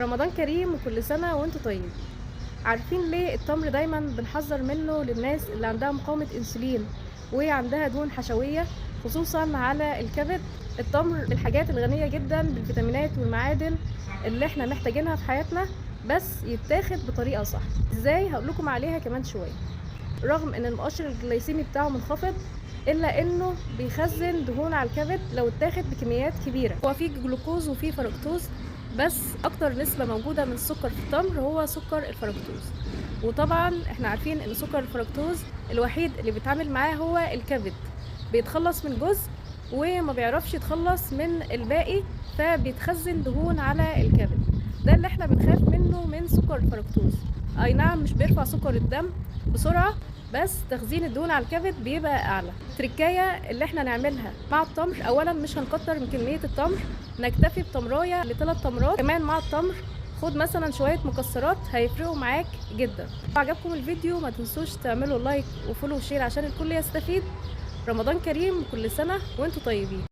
رمضان كريم وكل سنة وانتوا طيبين. عارفين ليه التمر دايما بنحذر منه للناس اللي عندها مقاومة انسولين وعندها دهون حشوية خصوصا على الكبد؟ التمر من الحاجات الغنية جدا بالفيتامينات والمعادن اللي احنا محتاجينها في حياتنا، بس يتاخد بطريقة صح. ازاي؟ هقولكم عليها كمان شوية. رغم ان المؤشر الجلايسيمي بتاعه منخفض الا انه بيخزن دهون على الكبد لو اتاخد بكميات كبيره. هو فيه جلوكوز وفيه فركتوز، بس اكتر نسبه موجوده من السكر في التمر هو سكر الفركتوز. وطبعا احنا عارفين ان سكر الفركتوز الوحيد اللي بيتعامل معاه هو الكبد، بيتخلص من جزء وما بيعرفش يتخلص من الباقي، فبيتخزن دهون على الكبد. ده اللي احنا بنخاف منه من سكر الفركتوز. اي نعم مش بيرفع سكر الدم بسرعة، بس تخزين الدهون على الكبد بيبقى اعلى. التركايه اللي احنا نعملها مع التمر، اولا مش هنكتر من كمية التمر، نكتفي بتمرايه ل3 تمرات. كمان مع التمر خد مثلا شوية مكسرات هيفرقوا معاك جدا. لو عجبكم الفيديو ما تنسوش تعملوا لايك وفولو وشير عشان الكل يستفيد. رمضان كريم وكل سنة وانتوا طيبين.